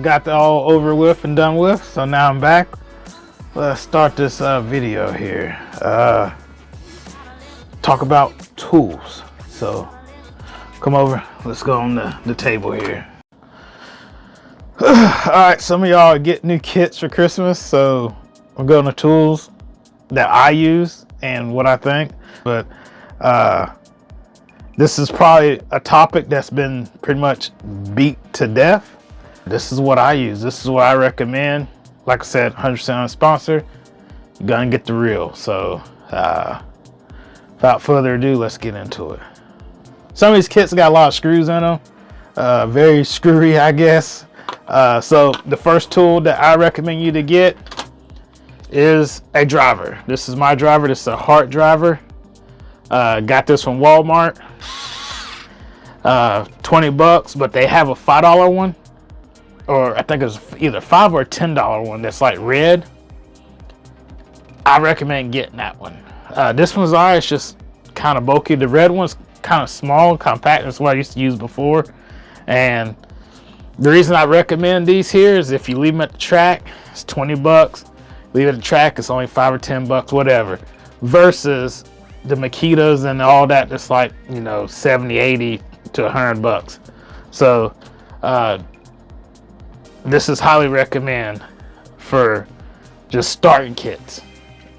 Got that all over with and done with, so now I'm back. Let's start this video here. Talk about tools. So come over, let's go on the table here. All right, some of y'all get new kits for Christmas, so I'm going to tools that I use and what I think. But this is probably a topic that's been pretty much beat to death. This is what I use. This is what I recommend. Like I said, 100% unsponsored. You're gonna get the real. So without further ado, let's get into it. Some of these kits got a lot of screws in them. Very screwy, I guess. So the first tool that I recommend you to get is a driver. This is my driver. This is a Hart driver. Got this from Walmart. 20 bucks, but they have a $5 one. Or I think it's either $5 or $10 one that's like red. I recommend getting that one. This one's alright, it's just kind of bulky. The red one's kind of small, compact. That's what I used to use before. And the reason I recommend these here is if you leave them at the track, it's 20 bucks. Leave it at the track, it's only 5 or 10 bucks, whatever. Versus the Makitas and all that, that's like, you know, 70, 80 to 100 bucks. So, this is highly recommend for just starting kits.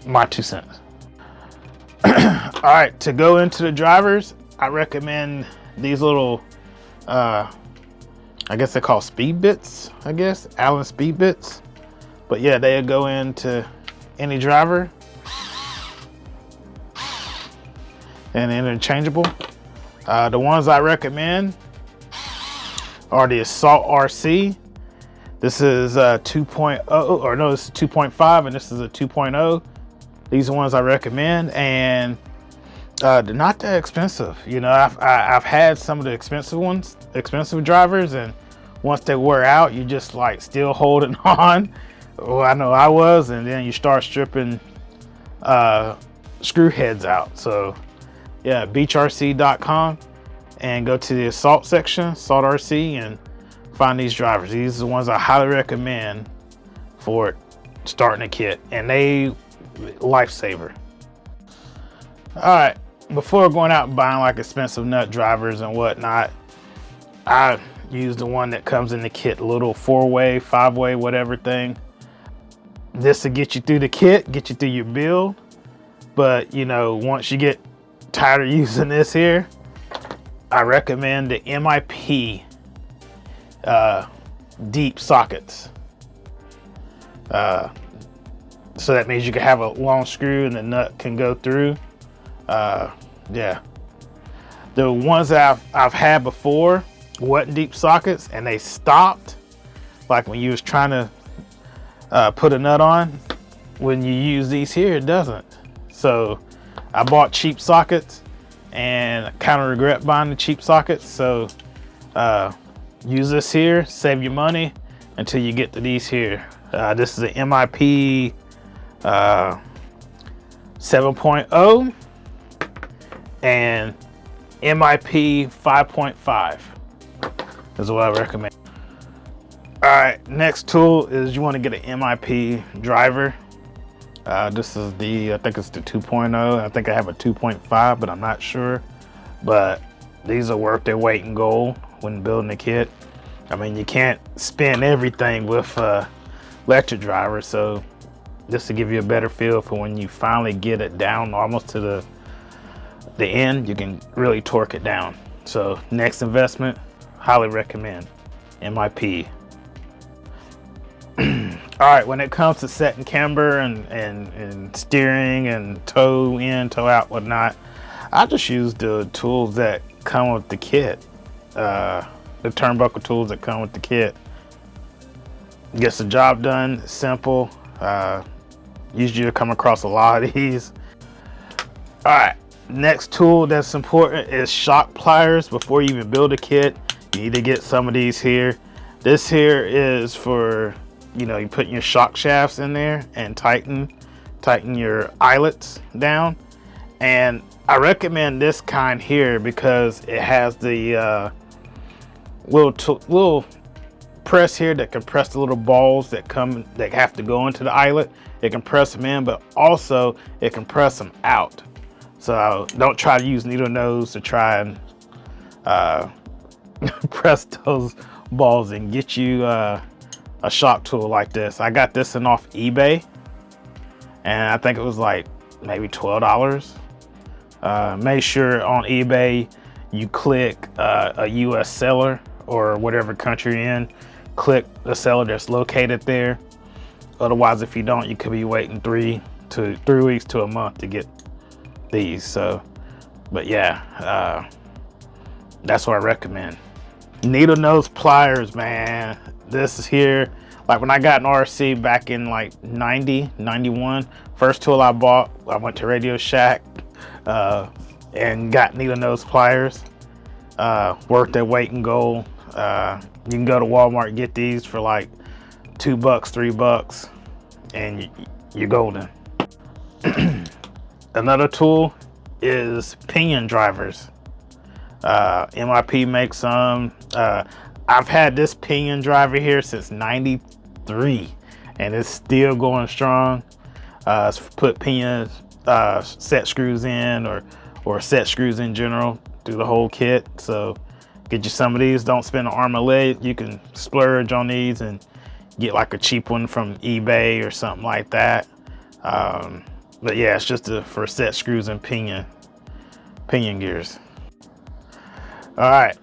My 2 cents. All right, to go into the drivers, I recommend these little, I guess they're called speed bits, I guess, Allen speed bits. But yeah, they go into any driver and interchangeable. The ones I recommend are the Assault RC. This is 2.0, or no, this is 2.5, and this is a 2.0. These are ones I recommend, and they're not that expensive. You know, I've had some of the expensive ones, expensive drivers, and once they wear out, you just like still holding on. Well, I know I was, and then you start stripping screw heads out. So yeah, beachrc.com, and go to the Assault section, Assault RC, and find these drivers. These are the ones I highly recommend for starting a kit, and they lifesaver. All right, before going out and buying like expensive nut drivers and whatnot, I use the one that comes in the kit, little 4-way, 5-way, whatever thing. This will get you through the kit, get you through your build. But you know, once you get tired of using this here, I recommend the MIP deep sockets. So that means you can have a long screw and the nut can go through. Yeah, the ones that I've had before wasn't deep sockets, and they stopped like when you was trying to put a nut on. When you use these here, it doesn't. So I bought cheap sockets, and I kind of regret buying the cheap sockets. So use this here, save your money until you get to these here. This is an MIP 7.0 and MIP 5.5 is what I recommend. All right, next tool is you want to get an MIP driver. This is the, I think it's the 2.0. I think I have a 2.5, but I'm not sure. But these are worth their weight in gold when building a kit. I mean, you can't spin everything with electric drivers, so just to give you a better feel for when you finally get it down almost to the end, you can really torque it down. So next investment, highly recommend MIP. All right, when it comes to setting camber and steering and toe in, toe out, whatnot, I just use the tools that come with the kit. The turnbuckle tools that come with the kit. Gets the job done, simple. Usually you'll come across a lot of these. All right, next tool that's important is shock pliers. Before you even build a kit, you need to get some of these here. This here is for, you know, you put your shock shafts in there and tighten your eyelets down. And I recommend this kind here because it has the little press here that can press the little balls that have to go into the eyelet. It can press them in, but also it can press them out. So don't try to use needle nose to try and press those balls and get you a shock tool like this. I got this one off eBay, and I think it was like maybe $12. Make sure on eBay you click a US seller or whatever country you're in. Click the seller that's located there. Otherwise, if you don't, you could be waiting 3 weeks to a month to get these. So, but yeah, that's what I recommend. Needle nose pliers, man. This is here. Like when I got an RC back in like 90, 91, first tool I bought, I went to Radio Shack and got needle nose pliers. Worked at Weight and Gold. You can go to Walmart and get these for like $2, $3, and you're golden. Another tool is pinion drivers. MIP makes some. I've had this pinion driver here since '93, and it's still going strong. Put pinion set screws in, or set screws in general through the whole kit. So get you some of these. Don't spend an arm and leg. You can splurge on these and get like a cheap one from eBay or something like that. But yeah, it's just for set screws and pinion gears. All right,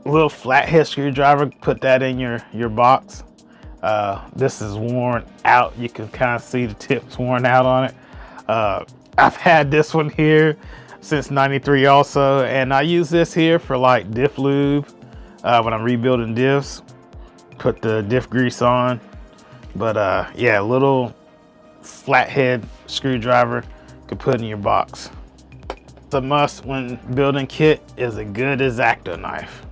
little flathead screwdriver. Put that in your box. This is worn out. You can kind of see the tips worn out on it. I've had this one here since '93 also, and I use this here for like diff lube when I'm rebuilding diffs. Put the diff grease on. But yeah, little flathead screwdriver you can put in your box. The must when building kit is a good X-Acto knife.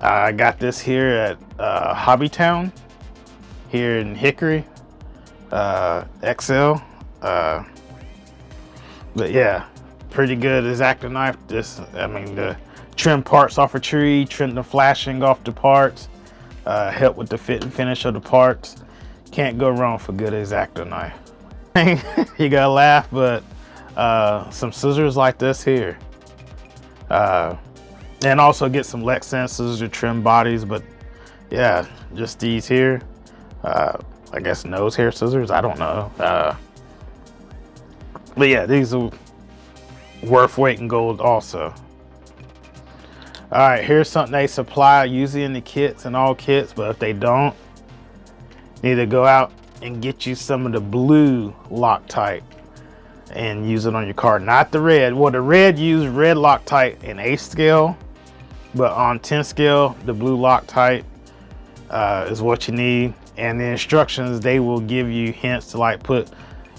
I got this here at Hobbytown here in Hickory, XL. But yeah, pretty good X-Acto knife. To trim parts off a tree, trim the flashing off the parts, help with the fit and finish of the parts. Can't go wrong for good X-Acto knife. You gotta laugh, but some scissors like this here. And also get some Lexan scissors to trim bodies, but yeah, just these here. I guess nose hair scissors, I don't know. But yeah, these are worth weight in gold also. All right, here's something they supply usually in the kits and all kits, but if they don't, you need to go out and get you some of the blue Loctite and use it on your car, not the red. Well, the red use red Loctite in 8 scale, but on 10 scale, the blue Loctite is what you need. And the instructions, they will give you hints to like put,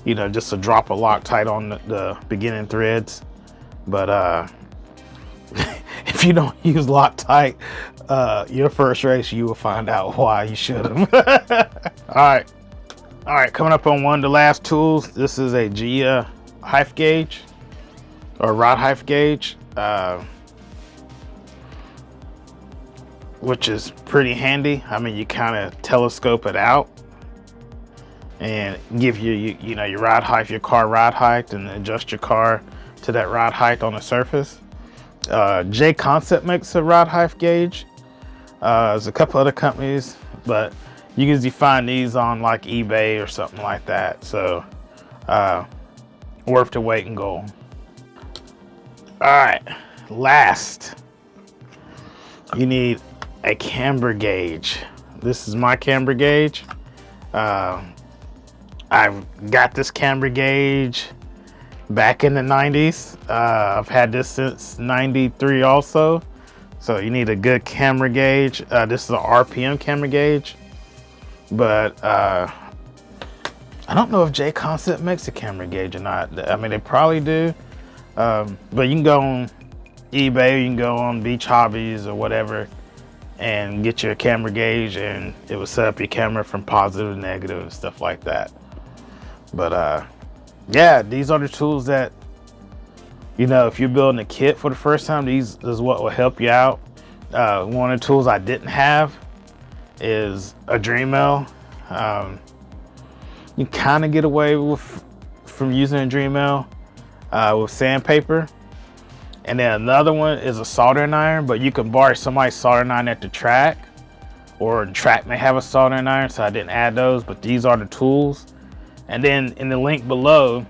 just a drop of Loctite on the beginning threads. But if you don't use Loctite, your first race, you will find out why you should have. All right, coming up on one of the last tools. This is a Gia height gauge, or rod height gauge, which is pretty handy. I mean, you kind of telescope it out and give you your rod height, your car rod height, and adjust your car to that rod height on the surface. J Concept makes a rod height gauge. There's a couple other companies, but you can usually find these on like eBay or something like that. So worth the weight in gold. All right, last, you need a camber gauge. This is my camber gauge. I've got this camber gauge back in the 90s. I've had this since 93 also. So you need a good camber gauge. This is an RPM camber gauge, but I don't know if J Concept makes a camber gauge or not. I mean, they probably do, but you can go on eBay, you can go on Beach Hobbies or whatever and get your camera gauge, and it will set up your camera from positive to negative and stuff like that. But yeah, these are the tools that You know, if you're building a kit for the first time, these is what will help you out. One of the tools I didn't have is a Dremel. You kind of get away from using a Dremel with sandpaper. And then another one is a soldering iron, but you can borrow somebody's soldering iron at the track, or the track may have a soldering iron, so I didn't add those, but these are the tools. And then in the link below,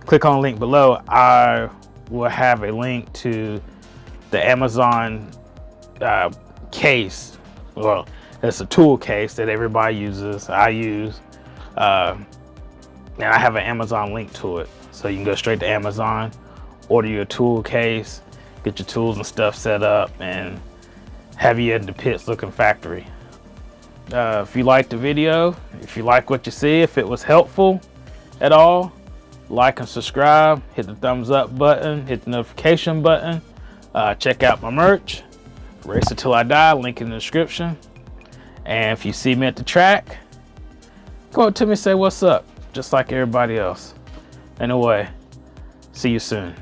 click on the link below, I will have a link to the Amazon case. Well, it's a tool case that everybody uses, I use. And I have an Amazon link to it. So you can go straight to Amazon, order your tool case, get your tools and stuff set up, and have you in the pits looking factory. If you liked the video, if you like what you see, if it was helpful at all, like and subscribe, hit the thumbs up button, hit the notification button. Check out my merch, Race Until I Die, link in the description. And if you see me at the track, go up to me and say what's up, just like everybody else. Anyway, see you soon.